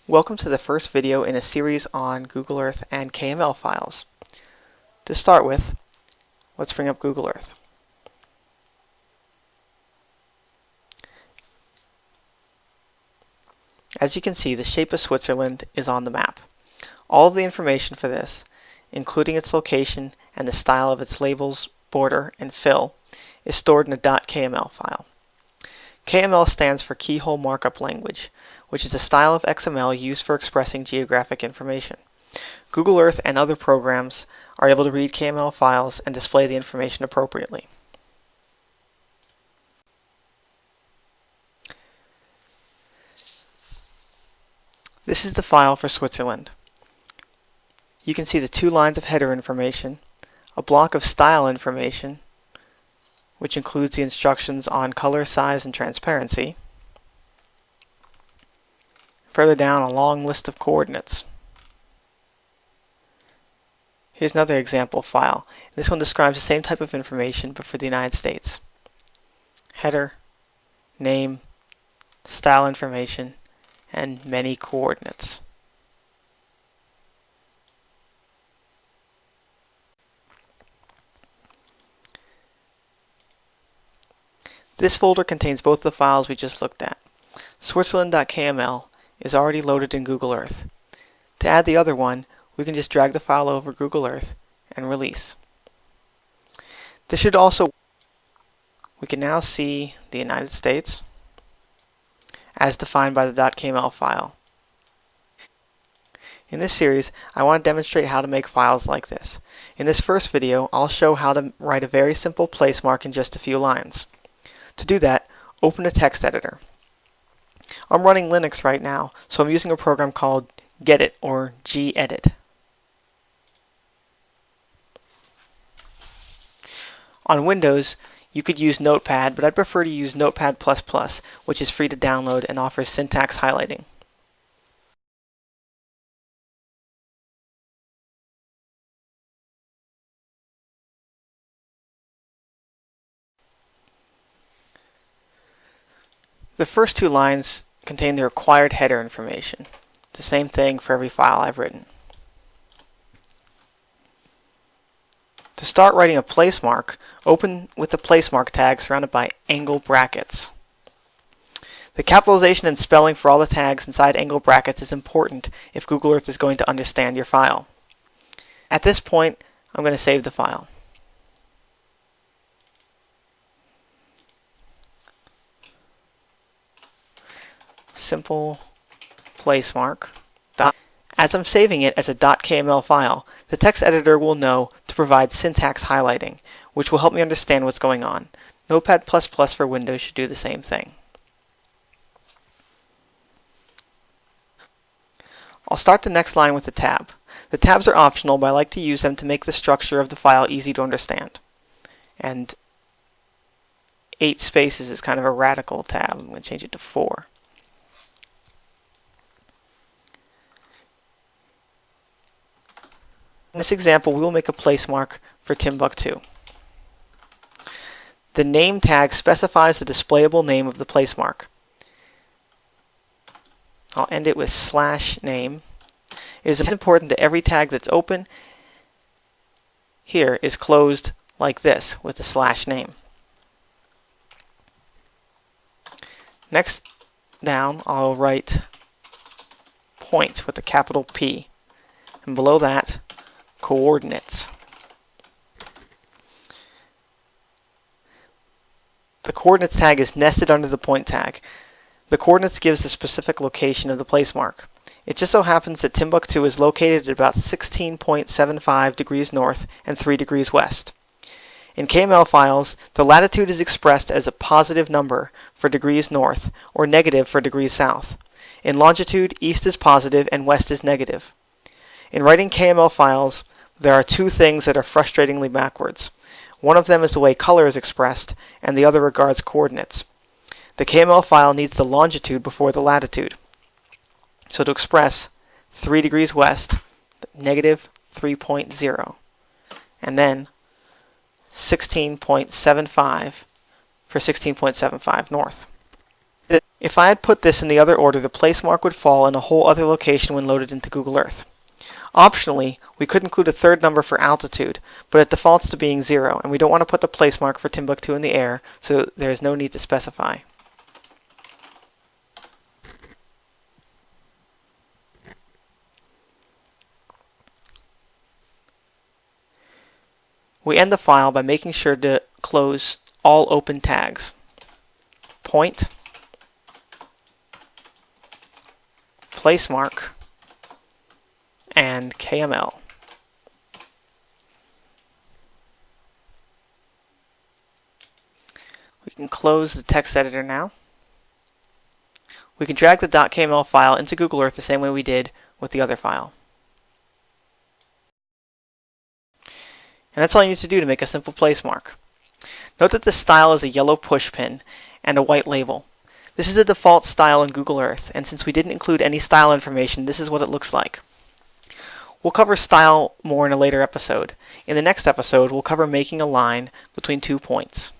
Welcome to the first video in a series on Google Earth and KML files. To start with, let's bring up Google Earth. As you can see, the shape of Switzerland is on the map. All of the information for this, including its location and the style of its labels, border, and fill, is stored in a .kml file. KML stands for Keyhole Markup Language, which is a style of XML used for expressing geographic information. Google Earth and other programs are able to read KML files and display the information appropriately. This is the file for Switzerland. You can see the two lines of header information, a block of style information, which includes the instructions on color, size, and transparency. Further down, a long list of coordinates. Here's another example file. This one describes the same type of information, but for the United States. Header, name, style information, and many coordinates. This folder contains both the files we just looked at. Switzerland.kml is already loaded in Google Earth. To add the other one, we can just drag the file over Google Earth and release. We can now see the United States as defined by the .kml file. In this series, I want to demonstrate how to make files like this. In this first video, I'll show how to write a very simple place mark in just a few lines. To do that, open a text editor. I'm running Linux right now, so I'm using a program called Gedit or gedit. On Windows, you could use Notepad, but I'd prefer to use Notepad++, which is free to download and offers syntax highlighting. The first two lines contain the required header information. It's the same thing for every file I've written. To start writing a placemark, open with the placemark tag surrounded by angle brackets. The capitalization and spelling for all the tags inside angle brackets is important if Google Earth is going to understand your file. At this point, I'm going to save the file. Simple placemark. As I'm saving it as a .kml file, the text editor will know to provide syntax highlighting, which will help me understand what's going on. Notepad++ for Windows should do the same thing. I'll start the next line with a tab. The tabs are optional, but I like to use them to make the structure of the file easy to understand. And 8 spaces is kind of a radical tab. I'm going to change it to 4. In this example, we will make a placemark for Timbuktu. The name tag specifies the displayable name of the placemark. I'll end it with /name. It is important that every tag that's open here is closed like this with the /name. Next down, I'll write point with a capital P, and below that, coordinates. The coordinates tag is nested under the point tag. The coordinates gives the specific location of the placemark. It just so happens that Timbuktu is located at about 16.75 degrees north and 3 degrees west. In KML files, the latitude is expressed as a positive number for degrees north or negative for degrees south. In longitude, east is positive and west is negative. In writing KML files, there are two things that are frustratingly backwards. One of them is the way color is expressed, and the other regards coordinates. The KML file needs the longitude before the latitude. So to express 3 degrees west, negative 3.0, and then 16.75 for 16.75 north. If I had put this in the other order, the place mark would fall in a whole other location when loaded into Google Earth. Optionally, we could include a third number for altitude, but it defaults to being 0, and we don't want to put the place mark for Timbuktu in the air, so there is no need to specify. We end the file by making sure to close all open tags. Point, Placemark, and KML. We can close the text editor now. We can drag the .kml file into Google Earth the same way we did with the other file. And that's all you need to do to make a simple place mark. Note that the style is a yellow push pin and a white label. This is the default style in Google Earth, and since we didn't include any style information, this is what it looks like. We'll cover style more in a later episode. In the next episode, we'll cover making a line between 2 points.